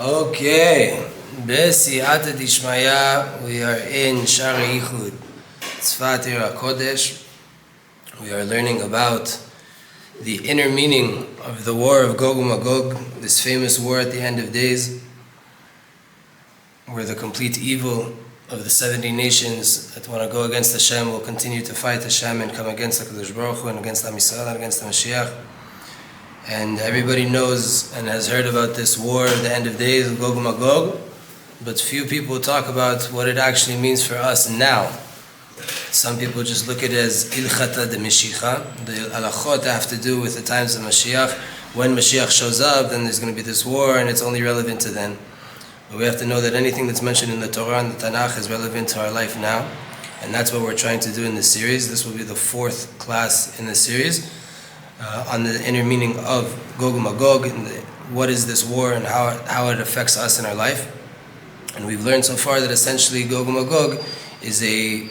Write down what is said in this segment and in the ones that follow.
Okay, B'siyata Dishmaya, we are in Shari Yichud, Tzfat Ir HaKodesh. We are learning about the inner meaning of the war of Gog and Magog, this famous war at the end of days, where the complete evil of the 70 nations that want to go against Hashem will continue to fight Hashem and come against HaKadosh Baruch Hu and against Am Yisrael and against the Mashiach. And everybody knows and has heard about this war at the end of days of Gog and Magog, but few people talk about what it actually means for us now. Some people just look at it as ilchata de Mashiach, the halachot that have to do with the times of Mashiach. When Mashiach shows up, then there's going to be this war, and it's only relevant to then. But we have to know that anything that's mentioned in the Torah and the Tanakh is relevant to our life now, and that's what we're trying to do in this series. This will be the fourth class in the series on the inner meaning of Gog and Magog, and what is this war and how it affects us in our life. And we've learned so far that essentially Gog and Magog is a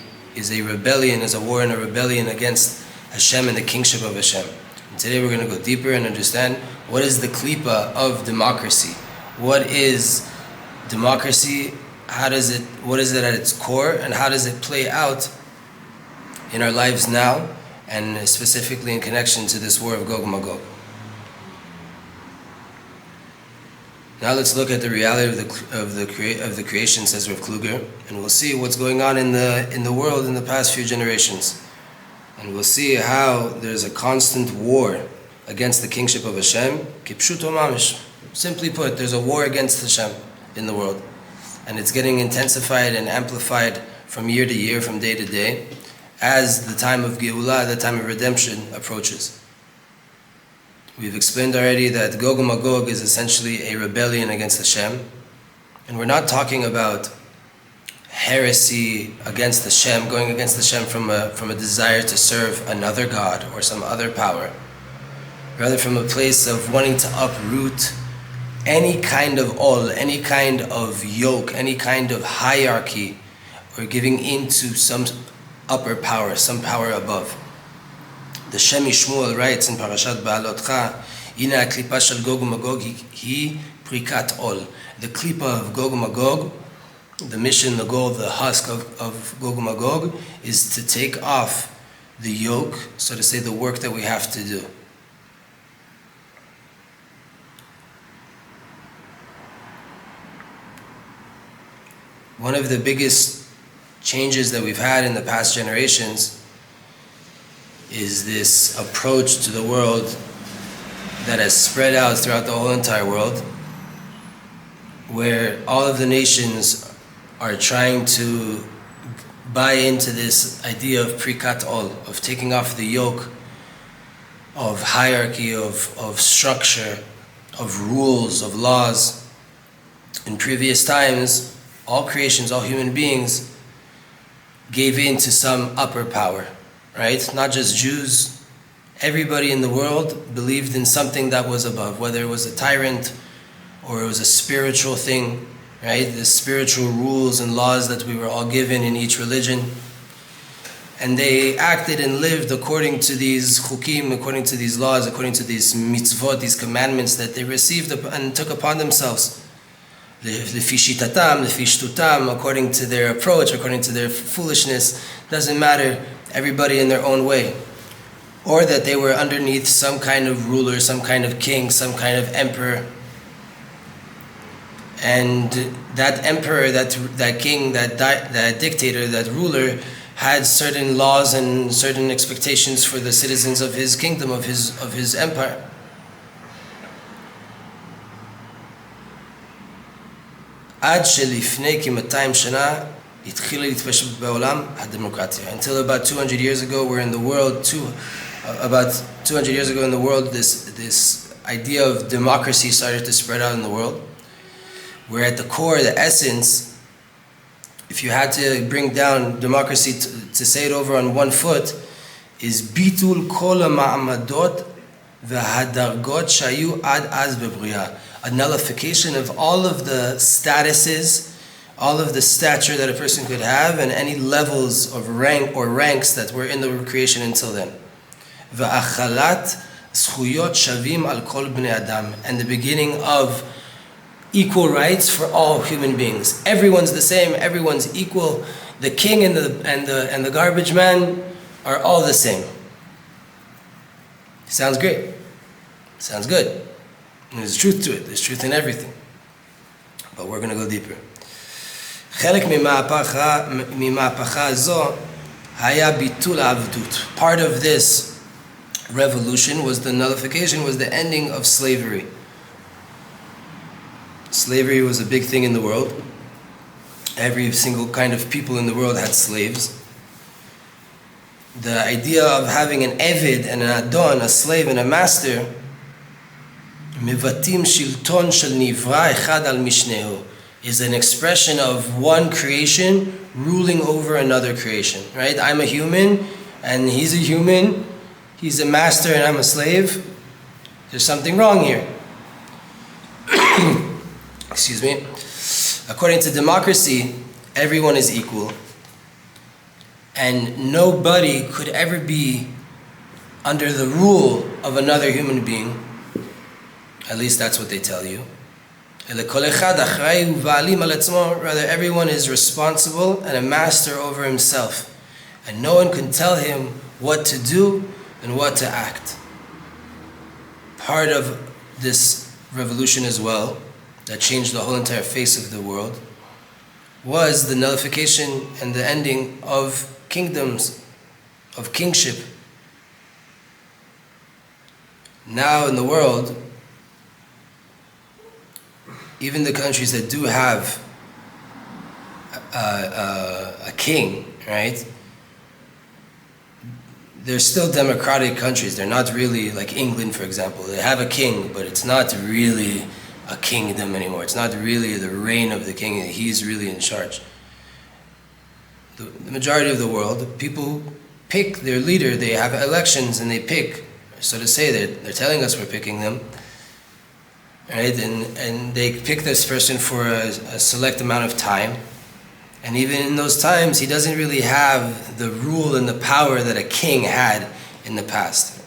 rebellion, is a war and a rebellion against Hashem and the kingship of Hashem. And today we're going to go deeper and understand what is the klipa of democracy. What is democracy? What is it at its core, and how does it play out in our lives now, and specifically in connection to this war of Gog and Magog. Now let's look at the reality of the creation, says Rav Kluger, and we'll see what's going on in the world in the past few generations. And we'll see how there's a constant war against the kingship of Hashem. Kipshuto mamish. Simply put, there's a war against Hashem in the world. And it's getting intensified and amplified from year to year, from day to day, as the time of Geulah, the time of redemption, approaches. We've explained already that Gog and Magog is essentially a rebellion against Hashem. And we're not talking about heresy against Hashem, going against Hashem from a desire to serve another God or some other power. Rather from a place of wanting to uproot any kind of ol, any kind of yoke, any kind of hierarchy, or giving into some upper power, some power above. The Shemi Shmuel writes in Parashat Ba'alotcha, Ina klipa shel Gog uMagog hi prikat ol. The klipa of Gog and Magog, the mission, the goal, the husk of Gog and Magog, is to take off the yoke, so to say, the work that we have to do. One of the biggest changes that we've had in the past generations is this approach to the world that has spread out throughout the whole entire world, where all of the nations are trying to buy into this idea of prikat ol, of taking off the yoke of hierarchy, of structure, of rules, of laws. In previous times, all creations, all human beings gave in to some upper power, right? Not just Jews. Everybody in the world believed in something that was above, whether it was a tyrant or it was a spiritual thing, right? The spiritual rules and laws that we were all given in each religion. And they acted and lived according to these chukim, according to these laws, according to these mitzvot, these commandments that they received and took upon themselves. Lefi shitatam, lefi shtutam, according to their approach, according to their foolishness. Doesn't matter, everybody in their own way. Or that they were underneath some kind of ruler, some kind of king, some kind of emperor. And that emperor, that king, that dictator, that ruler had certain laws and certain expectations for the citizens of his kingdom, of his empire. עד שלפני כ-200 שנה התחילה להתפשט בעולם הדמוקרטיה. Until about 200 years ago, we're in the world, about 200 years ago in the world, this idea of democracy started to spread out in the world. Where at the core, the essence, if you had to bring down democracy to say it over on one foot, is bitul kol ha'ma'amadot v'hadargot shayu ad az bebria. A nullification of all of the statuses, all of the stature that a person could have, and any levels of rank or ranks that were in the creation until then. V'achalat zchuyot shavim al kol bnei adam, and the beginning of equal rights for all human beings. Everyone's the same, everyone's equal. The king and the garbage man are all the same. Sounds great. Sounds good. And there's truth to it. There's truth in everything. But we're going to go deeper. חלק ממהפכה זו היה ביטול העבדות. Part of this revolution was the nullification, was the ending of slavery. Slavery was a big thing in the world. Every single kind of people in the world had slaves. The idea of having an eved and an adon, a slave and a master, מבטאים שלטון של נברא אחד על משנהו, is an expression of one creation ruling over another creation, right? I'm a human and he's a human. He's a master and I'm a slave. There's something wrong here. Excuse me. According to democracy, everyone is equal. And nobody could ever be under the rule of another human being. At least that's what they tell you. Rather, everyone is responsible and a master over himself. And no one can tell him what to do and what to act. Part of this revolution as well, that changed the whole entire face of the world, was the nullification and the ending of kingdoms, of kingship. Now in the world, even the countries that do have a king, right? They're still democratic countries. They're not really like England, for example. They have a king, but it's not really a kingdom anymore. It's not really the reign of the king. He's really in charge. The majority of the world, people pick their leader. They have elections and they pick. So to say, they're telling us we're picking them. Right? And they pick this person for a select amount of time. And even in those times, he doesn't really have the rule and the power that a king had in the past.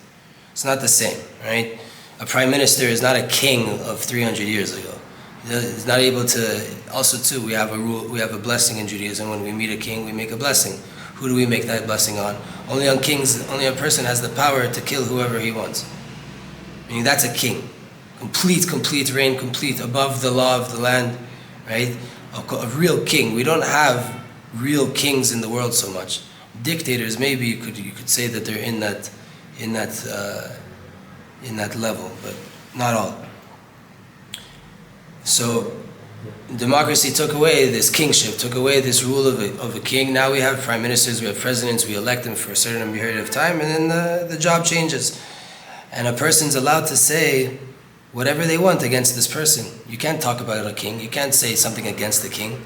It's not the same, right? A prime minister is not a king of 300 years ago. He's not able to. Also, too, we have a rule. We have a blessing in Judaism. When we meet a king, we make a blessing. Who do we make that blessing on? Only on kings. Only a person has the power to kill whoever he wants. Meaning that's a king. Complete reign, complete above the law of the land, right? A real king. We don't have real kings in the world so much. Dictators, maybe you could say that they're in that level, but not all. So democracy took away this kingship, took away this rule of a king. Now we have prime ministers, we have presidents, we elect them for a certain period of time, and then the job changes. And a person's allowed to say whatever they want against this person. You can't talk about a king. You can't say something against the king.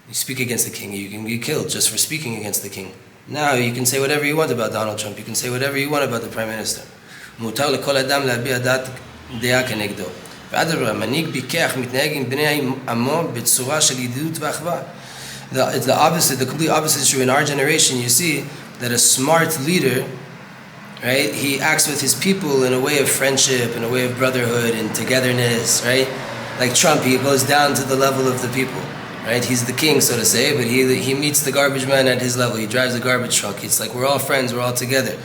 You speak against the king, you can be killed just for speaking against the king. Now you can say whatever you want about Donald Trump. You can say whatever you want about the prime minister. מותר לכל אדם להביע דעה כנגדו. ואדרבה, מנהיג פיקח מתנהג עם בני עמו בצורה של ידידות ואחווה. It's the opposite, the complete opposite is true. In our generation, you see that a smart leader, right, he acts with his people in a way of friendship, in a way of brotherhood and togetherness, right? Like Trump, he goes down to the level of the people, right? He's the king, so to say, but he meets the garbage man at his level. He drives a garbage truck. It's like we're all friends, we're all together.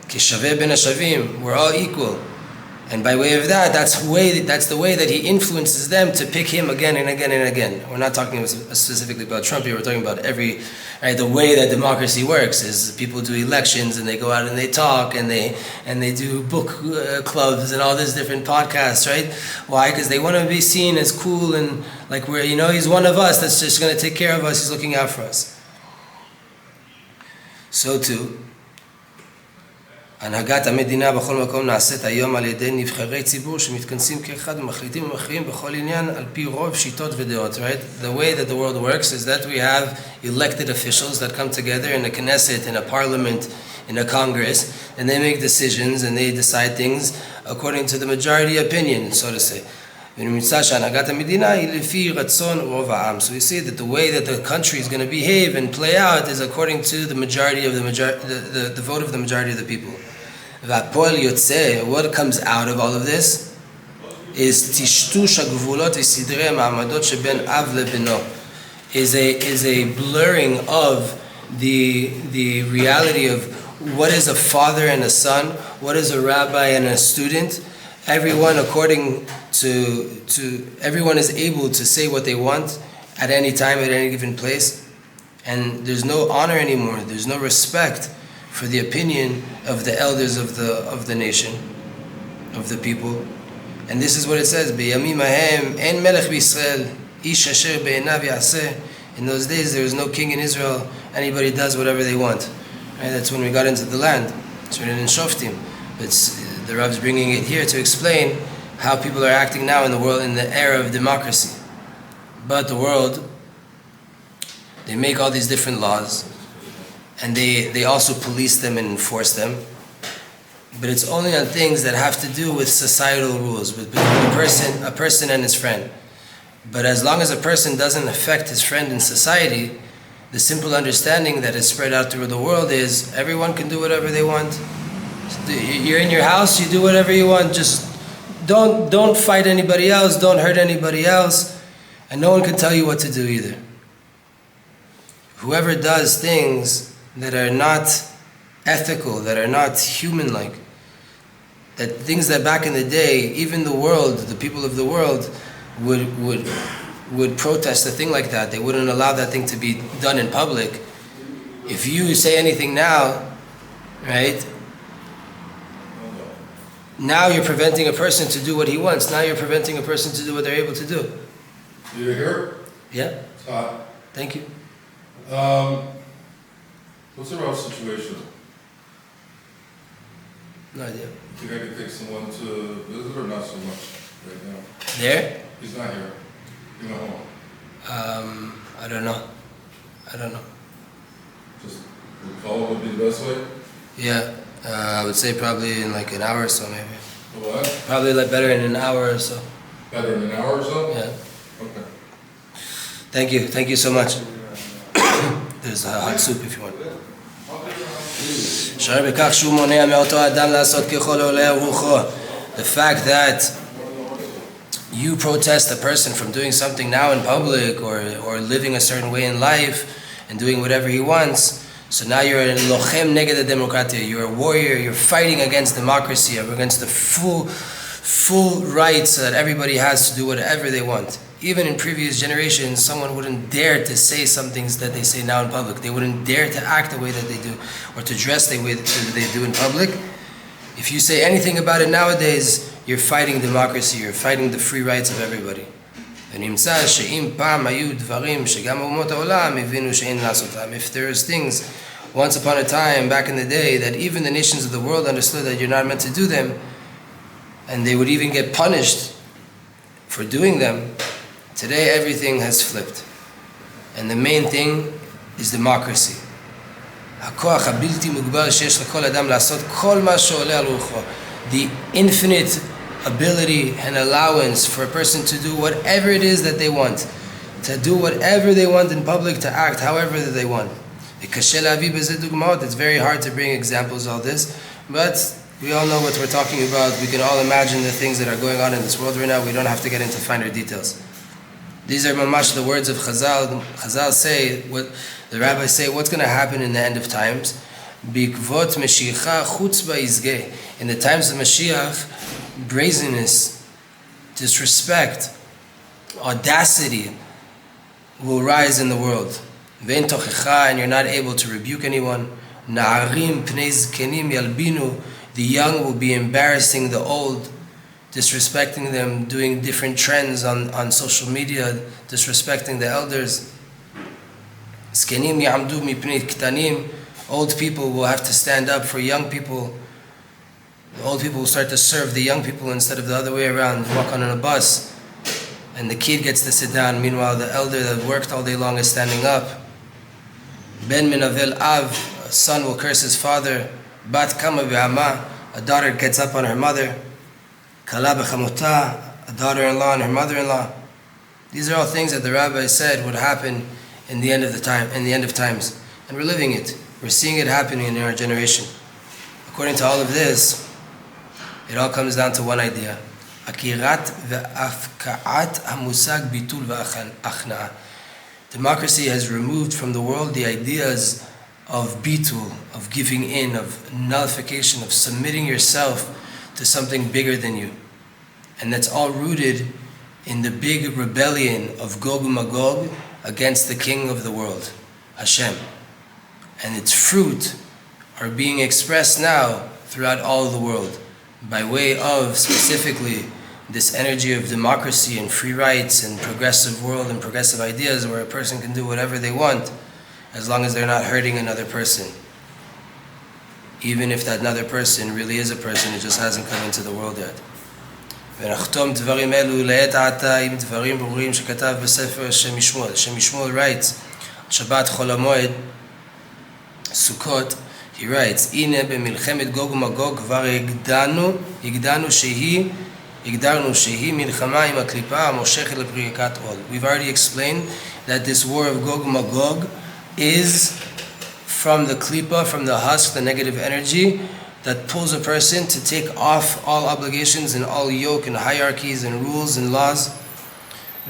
Kishaveh ben Hashavim, we're all equal. And by way of that, that's the way that he influences them to pick him again and again and again. We're not talking specifically about Trump here, we're talking about the way that democracy works is people do elections and they go out and they talk and they do book clubs and all these different podcasts, right? Why? Because they want to be seen as cool and like he's one of us that's just going to take care of us, he's looking out for us. So too, הנהגת המדינה בכל מקום נעשית היום על ידי נבחרי ציבור שמתכנסים כאחד ומחליטים ומכריעים בכל עניין על פי רוב שיטות ודעות, right? The way that the world works is that we have elected officials that come together in a Knesset, in a parliament, in a Congress, and they make decisions and they decide things according to the majority opinion, so to say. ונמצא שהנהגת המדינה היא לפי רצון רוב העם. So we see that the way that the country is going to behave and play out is according to the majority of the vote of the majority of the people. והפועל יוצא, what comes out of all of this is tishtush hagvulot v'sidrei ma'amadot sheben av lebeno, is a blurring of the reality of what is a father and a son, what is a rabbi and a student. Everyone everyone is able to say what they want at any time, at any given place, and there's no honor anymore. There's no respect for the opinion of the elders of the nation, of the people. And this is what it says: "B'yamim hahem en melech b'Yisrael, ish asher be'enav yaseh." In those days, there was no king in Israel. Anybody does whatever they want. Right? That's when we got into the land. It's written in Shoftim. But the Rav's bringing it here to explain how people are acting now in the world in the era of democracy. But the world, they make all these different laws, and they also police them and enforce them. But it's only on things that have to do with societal rules, with between a person and his friend. But as long as a person doesn't affect his friend in society, the simple understanding that is spread out through the world is everyone can do whatever they want. You're in your house, you do whatever you want. Just don't fight anybody else, don't hurt anybody else, and no one can tell you what to do either. Whoever does things that are not ethical, that are not human-like, that things that back in the day, even the world, the people of the world, would protest a thing like that. They wouldn't allow that thing to be done in public. If you say anything now, right? Now you're preventing a person to do what he wants. Now you're preventing a person to do what they're able to do. You're here? Yeah. It's hot. Thank you. What's the rough situation? No idea. You think I could take someone to visit or not so much right now? There? He's not here. He's not home. I don't know. Just the call would be the best way? Yeah. I would say probably in like an hour or so, maybe. What? Probably like better in an hour or so. Better in an hour or so? Yeah. Okay. Thank you so much. There's a hot soup if you want. The fact that you protest a person from doing something now in public or living a certain way in life and doing whatever he wants, so now you're a lochem neged demokratia. You're a warrior. You're fighting against democracy, against the full rights that everybody has to do whatever they want. Even in previous generations, someone wouldn't dare to say some things that they say now in public. They wouldn't dare to act the way that they do or to dress the way that they do in public. If you say anything about it nowadays, you're fighting democracy. You're fighting the free rights of everybody. If there's things once upon a time back in the day that even the nations of the world understood that you're not meant to do them, and they would even get punished for doing them, today everything has flipped. And the main thing is democracy. The infinite ability and allowance for a person to do whatever it is that they want, to do whatever they want in public, to act however they want. It's very hard to bring examples of this, but we all know what we're talking about. We can all imagine the things that are going on in this world right now. We don't have to get into finer details. These are mamash the words of Chazal. Chazal say, what the rabbis say, what's going to happen in the end of times? Bikvot Mashiach chutzba izgeh. In the times of Mashiach, brazenness, disrespect, audacity will rise in the world. Vein tochecha, and you're not able to rebuke anyone. Na'arim pnei zkenim yalbinu. The young will be embarrassing the old, disrespecting them, doing different trends on social media, disrespecting the elders. Zkenim ya'amdu mipnei ktanim. Old people will have to stand up for young people. The old people will start to serve the young people instead of the other way around, walk on a bus. And the kid gets to sit down. Meanwhile, the elder that worked all day long is standing up. Ben minavel av, a son will curse his father. Bat kama be'ama, a daughter gets up on her mother. Kala bechamuta, a daughter-in-law and her mother-in-law. These are all things that the rabbi said would happen in the end of times. And we're living it. We're seeing it happening in our generation. According to all of this, it all comes down to one idea. עקירת והפקעת המושג ביטול והכנעה. Democracy has removed from the world the ideas of bitul, of giving in, of nullification, of submitting yourself to something bigger than you. And that's all rooted in the big rebellion of Gog and Magog against the king of the world, Hashem. And its fruit are being expressed now throughout all of the world by way of specifically this energy of democracy and free rights and progressive world and progressive ideas where a person can do whatever they want as long as they're not hurting another person. Even if that another person really is a person, it just hasn't come into the world yet. ונחתום דברים אלו לעת עתה עם דברים ברורים שכתב בספר שם ישמעאל. שם ישמעאל writes, שבת חול המועד, סוכות, he writes, הנה במלחמת גוג ומגוג כבר הגדרנו שהיא מלחמה עם הקליפה המושכת לפריקת עול. We've already explained that this war of Gog and Magog is from the klipa, from the husk, the negative energy that pulls a person to take off all obligations and all yoke and hierarchies and rules and laws.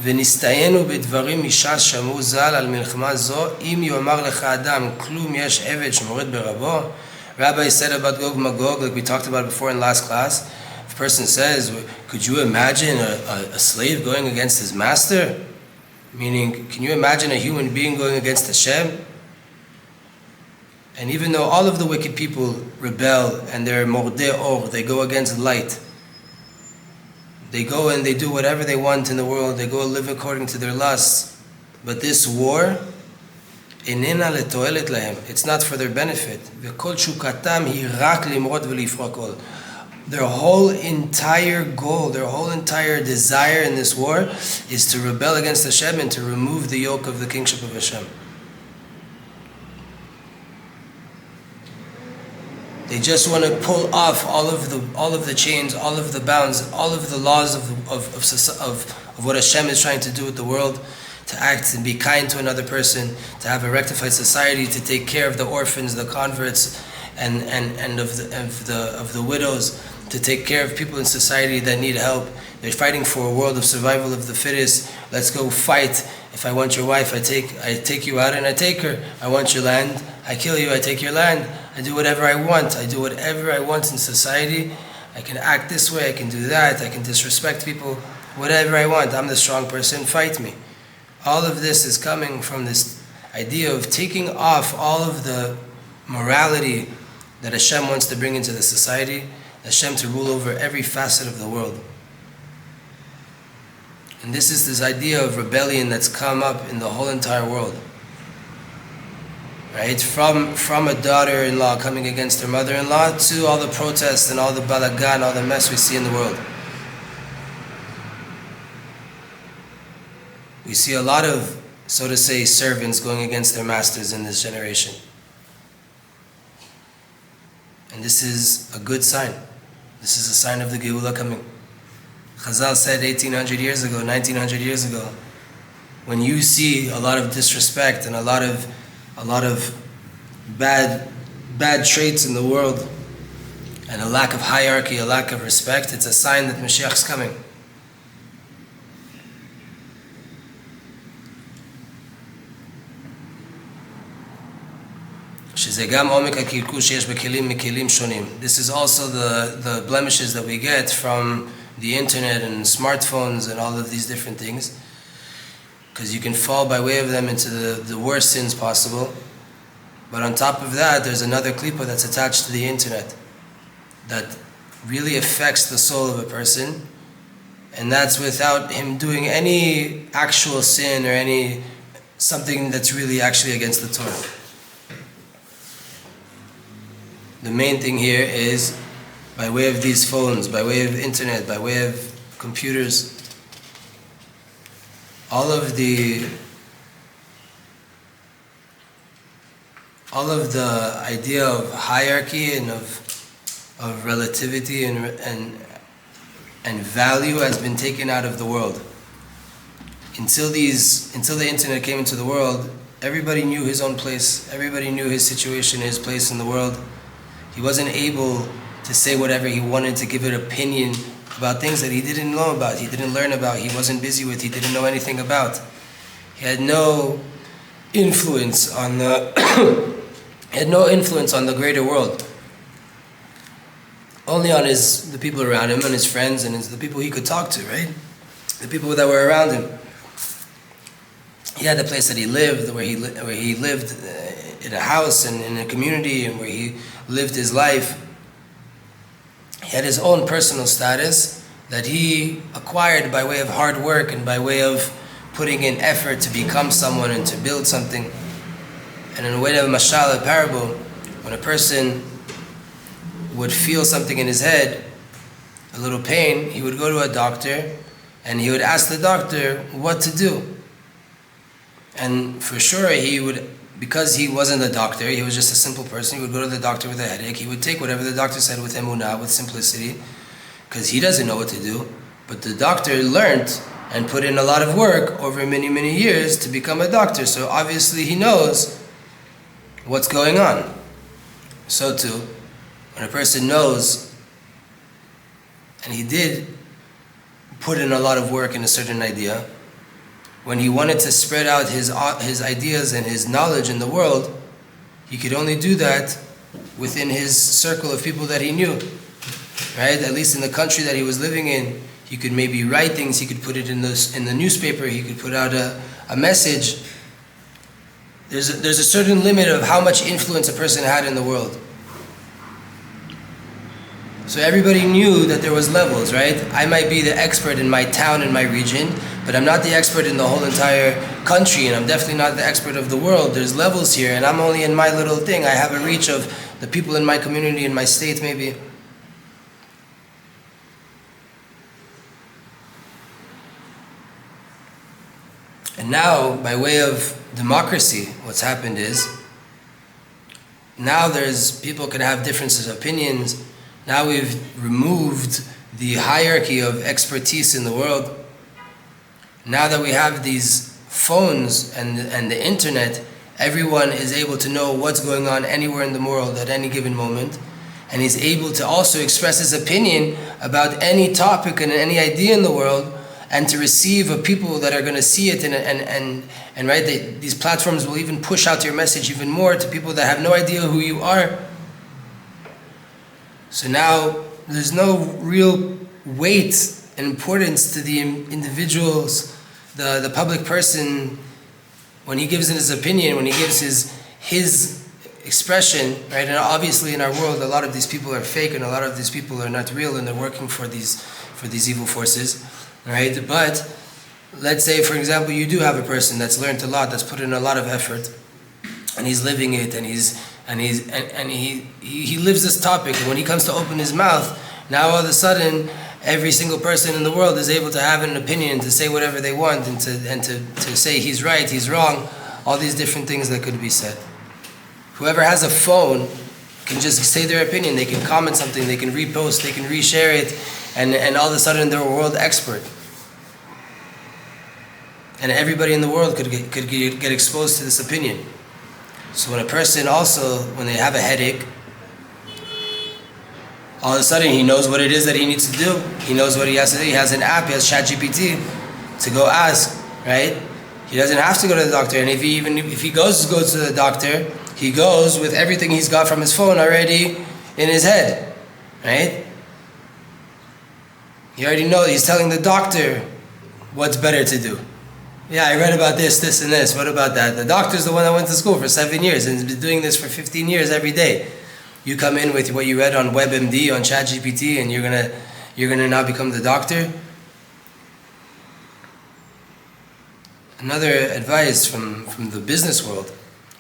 ונסתיינו בדברים מש"ס שמעו ז"ל על מלחמה זו, אם יאמר לך אדם כלום יש עבד שמורד ברבו. Rabbi said about Gog and Magog, like we talked about before in last class, if a person says, could you imagine a slave going against his master? Meaning, can you imagine a human being going against Hashem? And even though all of the wicked people rebel and they're mordeh or, they go against light, they go and they do whatever they want in the world, they go live according to their lusts, but this war, איננה לתועלת להם, it's not for their benefit. וכל תשוקתם היא רק למרוד ולפרוק עול. Their whole entire goal, their whole entire desire in this war is to rebel against Hashem and to remove the yoke of the kingship of Hashem. They just want to pull off all of the chains, all of the bounds, all of the laws of what Hashem is trying to do with the world, to act and be kind to another person, to have a rectified society, to take care of the orphans, the converts, and of the widows, to take care of people in society that need help. They're fighting for a world of survival of the fittest. Let's go fight. If I want your wife, I take you out and I take her. I want your land, I kill you, I take your land. I do whatever I want. I do whatever I want in society. I can act this way, I can do that, I can disrespect people, whatever I want. I'm the strong person, fight me. All of this is coming from this idea of taking off all of the morality that Hashem wants to bring into the society, Hashem to rule over every facet of the world. And this is this idea of rebellion that's come up in the whole entire world. Right? From a daughter-in-law coming against her mother-in-law to all the protests and all the balagan, all the mess we see in the world. We see a lot of, so to say, servants going against their masters in this generation. And this is a good sign. This is a sign of the Geula coming. Chazal said 1800 years ago, 1900 years ago, when you see a lot of disrespect and a lot of bad traits in the world and a lack of hierarchy, a lack of respect, it's a sign that Mashiach is coming. This is also the blemishes that we get from the internet and smartphones and all of these different things, because you can fall by way of them into the worst sins possible. But on top of that, there's another klipa that's attached to the internet that really affects the soul of a person, and that's without him doing any actual sin or something that's really actually against the Torah. The main thing here is by way of these phones, by way of internet, by way of computers, all of the idea of hierarchy and of relativity and value has been taken out of the world. Until the internet came into the world, everybody knew his own place, everybody knew his situation, his place in the world. He wasn't able to say whatever he wanted, to give an opinion about things that he didn't know about, he didn't learn about, he wasn't busy with, he didn't know anything about. He had no influence on the greater world. Only on the people around him and his friends and the people he could talk to, right? The people that were around him. He had the place that he lived, where he lived in a house and in a community, and where he lived his life. He had his own personal status that he acquired by way of hard work and by way of putting in effort to become someone and to build something. And in a way of mashal, a parable, when a person would feel something in his head, a little pain, he would go to a doctor and he would ask the doctor what to do. And for sure he would, because he wasn't a doctor, he was just a simple person, he would go to the doctor with a headache, he would take whatever the doctor said with emunah, with simplicity, because he doesn't know what to do. But the doctor learned and put in a lot of work over many, many years to become a doctor, so obviously he knows what's going on. So too, when a person knows, and he did put in a lot of work in a certain idea, when he wanted to spread out his ideas and his knowledge in the world, he could only do that within his circle of people that he knew, right? At least in the country that he was living in, he could maybe write things, he could put it in the newspaper, he could put out a message. There's a certain limit of how much influence a person had in the world. So everybody knew that there was levels, right? I might be the expert in my town, in my region, but I'm not the expert in the whole entire country, and I'm definitely not the expert of the world. There's levels here, and I'm only in my little thing. I have a reach of the people in my community, in my state maybe. And now, by way of democracy, what's happened is, now people can have differences of opinions. Now we've removed the hierarchy of expertise in the world. Now that we have these phones and the internet, everyone is able to know what's going on anywhere in the world at any given moment. And he's able to also express his opinion about any topic and any idea in the world, and to receive a people that are going to see it, and right, these platforms will even push out your message even more to people that have no idea who you are. So now there's no real weight and importance to the individuals, the public person, when he gives in his opinion, when he gives his expression, right? And obviously in our world, a lot of these people are fake, and a lot of these people are not real, and they're working for these evil forces, right? But let's say, for example, you do have a person that's learned a lot, that's put in a lot of effort, and he's living it, and he lives this topic, and when he comes to open his mouth, now all of a sudden every single person in the world is able to have an opinion, to say whatever they want, and to say he's right, he's wrong, all these different things that could be said. Whoever has a phone can just say their opinion, they can comment something, they can repost, they can reshare it, and all of a sudden they're a world expert. And everybody in the world could get exposed to this opinion. So when a person also, when they have a headache, all of a sudden he knows what it is that he needs to do. He knows what he has to do. He has an app, he has ChatGPT to go ask, right? He doesn't have to go to the doctor. And if he goes to the doctor, he goes with everything he's got from his phone already in his head, right? He already knows, he's telling the doctor what's better to do. Yeah, I read about this, and this. What about that? The doctor's the one that went to school for 7 years and has been doing this for 15 years every day. You come in with what you read on WebMD, on ChatGPT, and you're gonna now become the doctor. Another advice from the business world.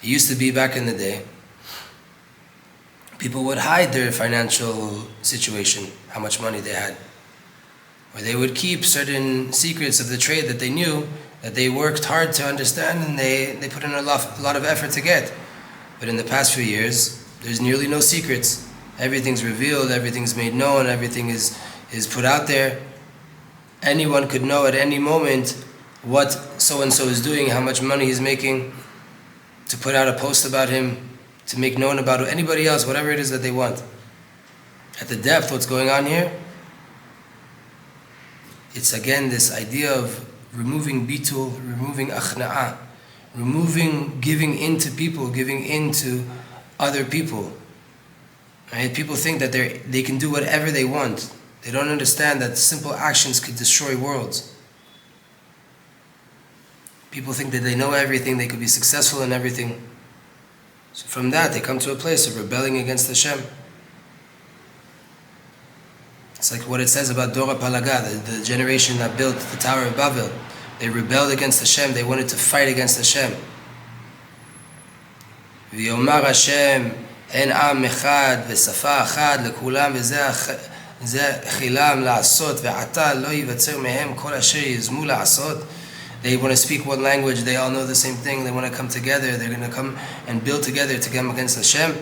It used to be back in the day, people would hide their financial situation, how much money they had. Or they would keep certain secrets of the trade that they knew, that they worked hard to understand, and they put in a lot of effort to get. But in the past few years, there's nearly no secrets. Everything's revealed, everything's made known, everything is put out there. Anyone could know at any moment what so-and-so is doing, how much money he's making, to put out a post about him, to make known about anybody else, whatever it is that they want. At the depth, what's going on here? It's again this idea of removing bitul, removing achna'ah, removing giving in to people, giving in to other people. Right? People think that they can do whatever they want. They don't understand that simple actions could destroy worlds. People think that they know everything, they could be successful in everything. So from that, they come to a place of rebelling against Hashem. It's like what it says about Dora Palaga, the generation that built the Tower of Babel. They rebelled against Hashem, they wanted to fight against Hashem. V'yomar Hashem, en am echad, v'safa achad, lekulam, v'zeh chilam la'asot, ve'ata lo yivatzer mehem kol asher yizmu la'asot. They want to speak one language, they all know the same thing, they want to come together, they're going to come and build together to come against Hashem.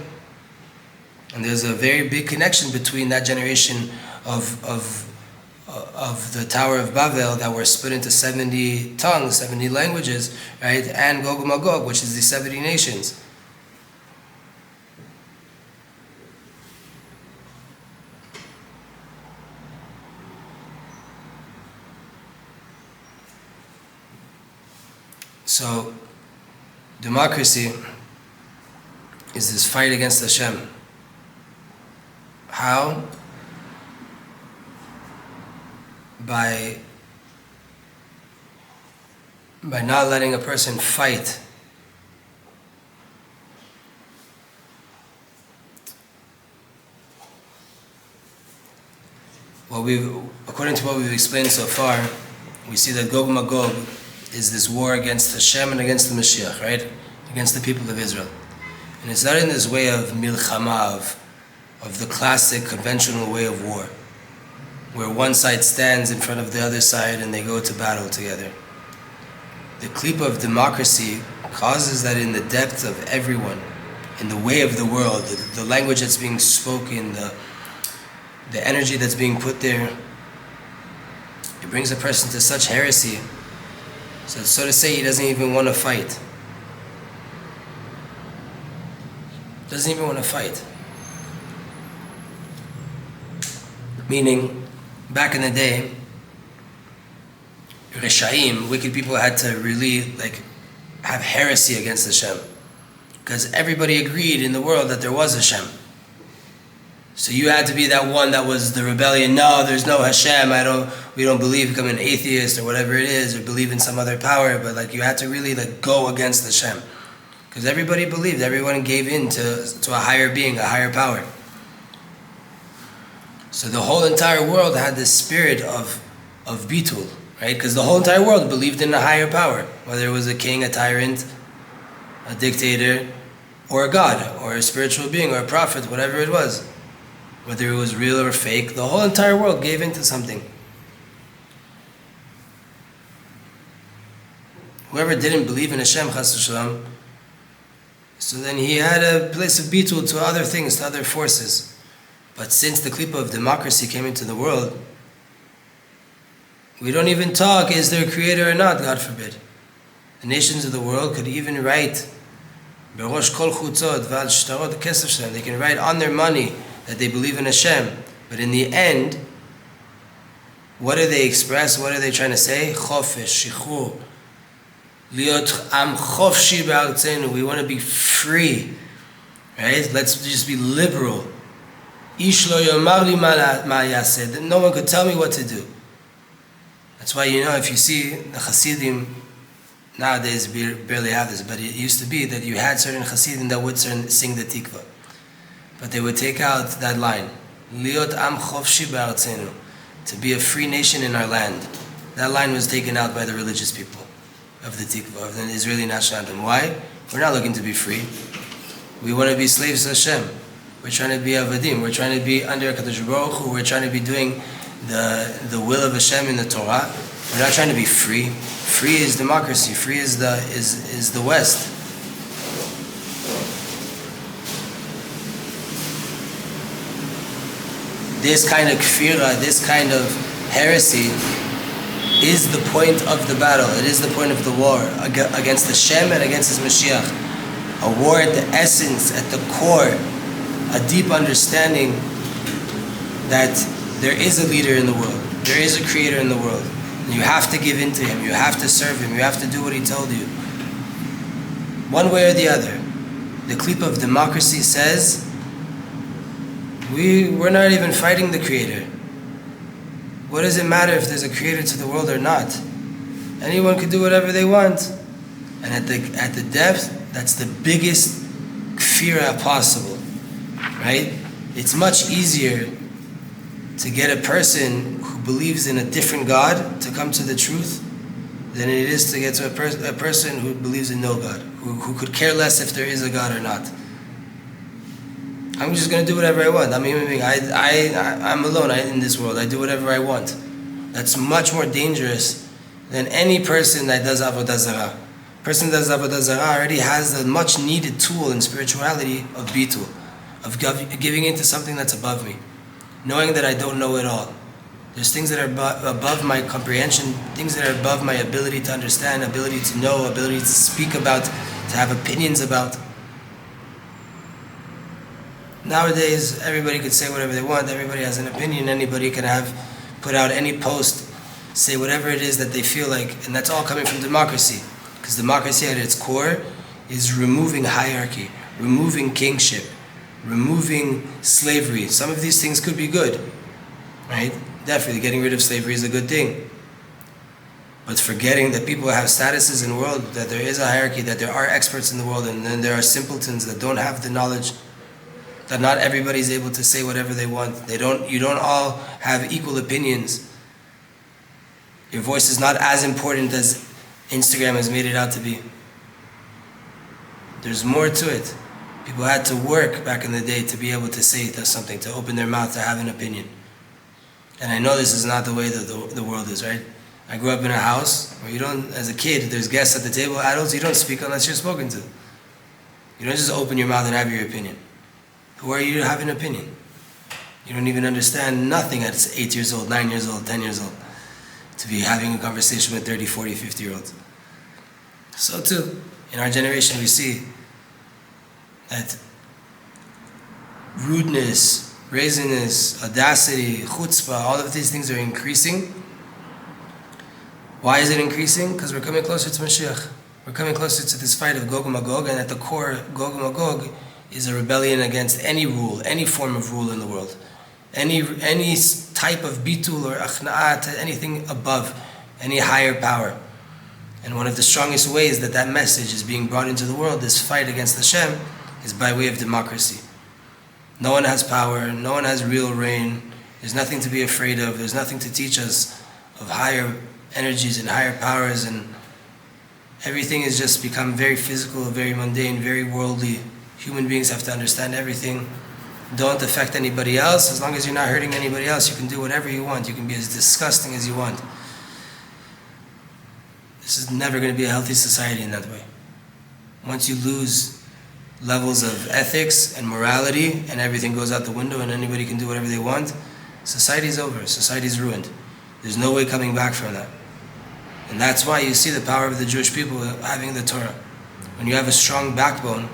And there's a very big connection between that generation of the Tower of Babel that were split into 70 tongues, 70 languages, right? And Gog and Magog, which is the 70 nations. So, democracy is this fight against Hashem. How? By not letting a person fight. According to what we've explained so far, we see that Gog and Magog is this war against Hashem and against the Mashiach, right? Against the people of Israel. And it's not in this way of milchama, of the classic conventional way of war, where one side stands in front of the other side and they go to battle together. The klipa of democracy causes that in the depth of everyone, in the way of the world, the language that's being spoken, the energy that's being put there, it brings a person to such heresy, so to say, he doesn't even want to fight. Doesn't even want to fight. Meaning, back in the day, Reshaim, wicked people, had to really have heresy against Hashem, because everybody agreed in the world that there was Hashem. So you had to be that one that was the rebellion. No, there's no Hashem. We don't believe, become an atheist or whatever it is, or believe in some other power. But you had to really go against Hashem, because everybody believed, everyone gave in to a higher being, a higher power. So the whole entire world had this spirit of bitul, right? Because the whole entire world believed in a higher power, whether it was a king, a tyrant, a dictator, or a god, or a spiritual being, or a prophet, whatever it was. Whether it was real or fake, the whole entire world gave in to something. Whoever didn't believe in Hashem, chas v'shalom, so then he had a place of bitul to other things, to other forces. But since the klipa of democracy came into the world, we don't even talk, is there a creator or not, God forbid. The nations of the world could even write, berosh kol chutzot v'al shtarot kesef shem, they can write on their money that they believe in Hashem. But in the end, what do they express? What are they trying to say? Chofesh, shichur. Liot am chofshi b'artzenu. We want to be free. Right? Let's just be liberal. Ish lo yomar li ma yaseh. No one could tell me what to do. That's why, if you see the Hasidim, nowadays barely have this, but it used to be that you had certain Hasidim that would sing the tikva. But they would take out that line, Liot am chofshi b'artzenu, to be a free nation in our land. That line was taken out by the religious people of the tikva, of the Israeli national anthem. Why? We're not looking to be free. We want to be slaves to Hashem. We're trying to be avadim. We're trying to be under HaKadosh Baruch Hu. We're trying to be doing the will of Hashem in the Torah. We're not trying to be free. Free is democracy. Free is the West. This kind of kfira, this kind of heresy is the point of the battle. It is the point of the war against Hashem and against His Mashiach. A war at the essence, at the core, a deep understanding that there is a leader in the world. there is a creator in the world. You have to give in to him. You have to serve him. You have to do what he told you. One way or the other. The clip of democracy says, we're not even fighting the creator. What does it matter if there's a creator to the world or not? Anyone can do whatever they want. And at the depth, that's the biggest kfira possible. Right? It's much easier to get a person who believes in a different God to come to the truth than it is to get to a person who believes in no God, who could care less if there is a God or not. I'm just going to do whatever I want. I'm a human being. I'm alone in this world. I do whatever I want. That's much more dangerous than any person that does avodah zarah. A person that does avodah zarah already has the much needed tool in spirituality of bitul, of giving into something that's above me. Knowing that I don't know it all. There's things that are above my comprehension, things that are above my ability to understand, ability to know, ability to speak about, to have opinions about. Nowadays, everybody could say whatever they want, everybody has an opinion, anybody can put out any post, say whatever it is that they feel like, and that's all coming from democracy. Because democracy at its core is removing hierarchy, removing kingship, removing slavery. Some of these things could be good, right? Definitely, getting rid of slavery is a good thing. But forgetting that people have statuses in the world, that there is a hierarchy, that there are experts in the world, and then there are simpletons that don't have the knowledge, that not everybody is able to say whatever they want. You don't all have equal opinions. Your voice is not as important as Instagram has made it out to be. There's more to it. People had to work back in the day to be able to say something, to open their mouth, to have an opinion. And I know this is not the way that the world is, right? I grew up in a house where you don't, as a kid, there's guests at the table, adults, you don't speak unless you're spoken to. You don't just open your mouth and have your opinion. Who are you to have an opinion? You don't even understand nothing at 8 years old, 9 years old, 10 years old, to be having a conversation with 30, 40, 50-year-olds. So too, in our generation we see that rudeness, brazenness, audacity, chutzpah, all of these things are increasing. Why is it increasing? Because we're coming closer to Mashiach. We're coming closer to this fight of Gog and Magog, and at the core, Gog and Magog is a rebellion against any rule, any form of rule in the world. Any type of bitul or achna'at, anything above, any higher power. And one of the strongest ways that message is being brought into the world, this fight against Hashem, is by way of democracy. No one has power, no one has real reign, there's nothing to be afraid of, there's nothing to teach us of higher energies and higher powers, and everything has just become very physical, very mundane, very worldly. Human beings have to understand everything. Don't affect anybody else. As long as you're not hurting anybody else, you can do whatever you want. You can be as disgusting as you want. This is never going to be a healthy society in that way. Once you lose levels of ethics and morality and everything goes out the window and anybody can do whatever they want, society's over. Society's ruined. There's no way coming back from that. And that's why you see the power of the Jewish people having the Torah. When you have a strong backbone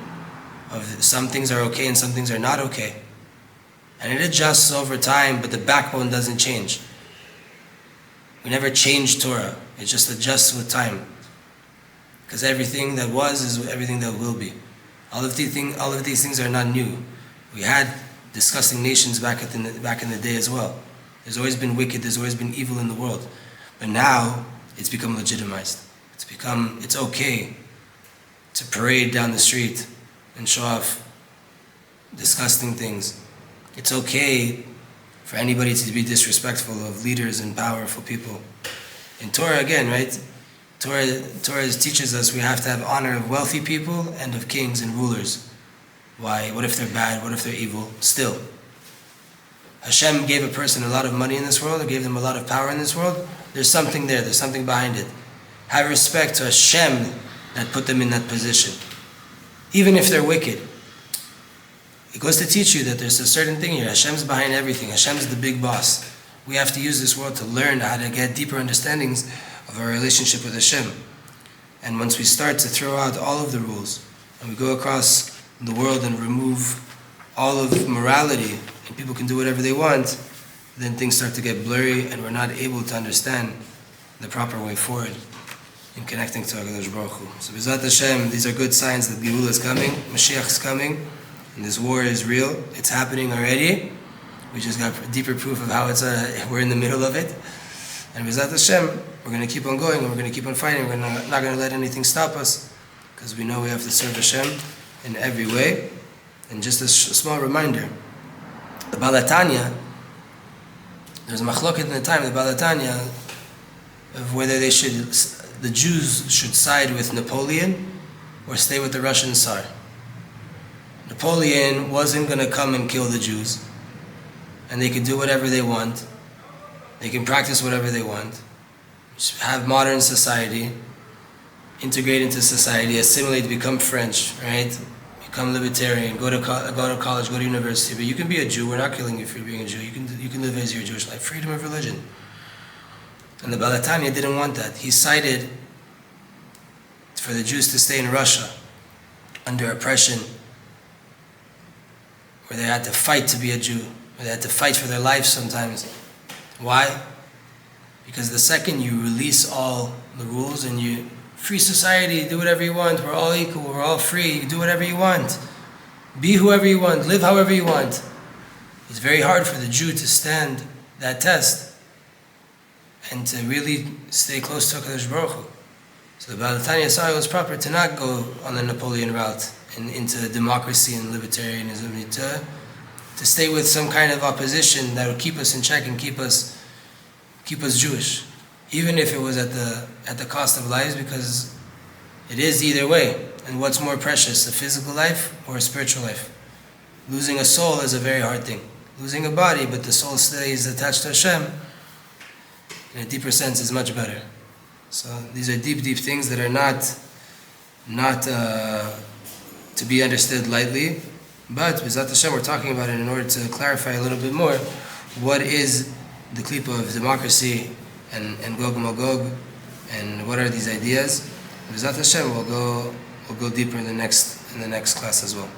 of some things are okay and some things are not okay, and it adjusts over time, but the backbone doesn't change. We never change Torah. It just adjusts with time. Because everything that was is everything that will be. All of these things are not new. We had disgusting nations back in the day as well. There's always been wicked, there's always been evil in the world. But now, it's become legitimized. It's okay to parade down the street and show off disgusting things. It's okay for anybody to be disrespectful of leaders and powerful people. In Torah again, right? Torah teaches us we have to have honor of wealthy people and of kings and rulers. Why? What if they're bad? What if they're evil? Still. Hashem gave a person a lot of money in this world, or gave them a lot of power in this world. There's something there, there's something behind it. Have respect to Hashem that put them in that position. Even if they're wicked. It goes to teach you that there's a certain thing here. Hashem's behind everything. Hashem's the big boss. We have to use this world to learn how to get deeper understandings of our relationship with Hashem. And once we start to throw out all of the rules, and we go across the world and remove all of morality, and people can do whatever they want, then things start to get blurry and we're not able to understand the proper way forward in connecting to HaKadosh Baruch Hu. So B'ezrat Hashem, these are good signs that Geula is coming, Mashiach is coming, and this war is real. It's happening already. We just got deeper proof of how we're in the middle of it. And B'ezrat Hashem, we're going to keep on going, and we're going to keep on fighting. We're not going to let anything stop us, because we know we have to serve Hashem in every way. And just a small reminder, the Balatanya, there's a machloket in the time of the Balatanya of whether the Jews should side with Napoleon or stay with the Russian Tsar. Napoleon wasn't going to come and kill the Jews, and they could do whatever they want. They can practice whatever they want, have modern society, integrate into society, assimilate, become French, right? Become libertarian, go to college, go to university. But you can be a Jew. We're not killing you for being a Jew. You can live as your Jewish life. Freedom of religion. And the Balatanya didn't want that. He sided for the Jews to stay in Russia under oppression, where they had to fight to be a Jew, where they had to fight for their lives sometimes. Why? Because the second you release all the rules and you free society, do whatever you want, we're all equal, we're all free, do whatever you want, be whoever you want, live however you want. It's very hard for the Jew to stand that test and to really stay close to HaKadosh Baruch Hu. So the Balatanya saw it was proper to not go on the Napoleon route and into democracy and libertarianism, to stay with some kind of opposition that would keep us in check and keep us Jewish, even if it was at the cost of lives, because it is either way. And what's more precious, a physical life or a spiritual life? Losing a soul is a very hard thing. Losing a body, but the soul stays attached to Hashem, in a deeper sense, is much better. So these are deep, deep things that are not to be understood lightly. But B'ezrat Hashem, we're talking about it in order to clarify a little bit more what is the klipa of democracy and Gog and Magog, and what are these ideas. B'ezrat Hashem, we'll go deeper in the next class as well.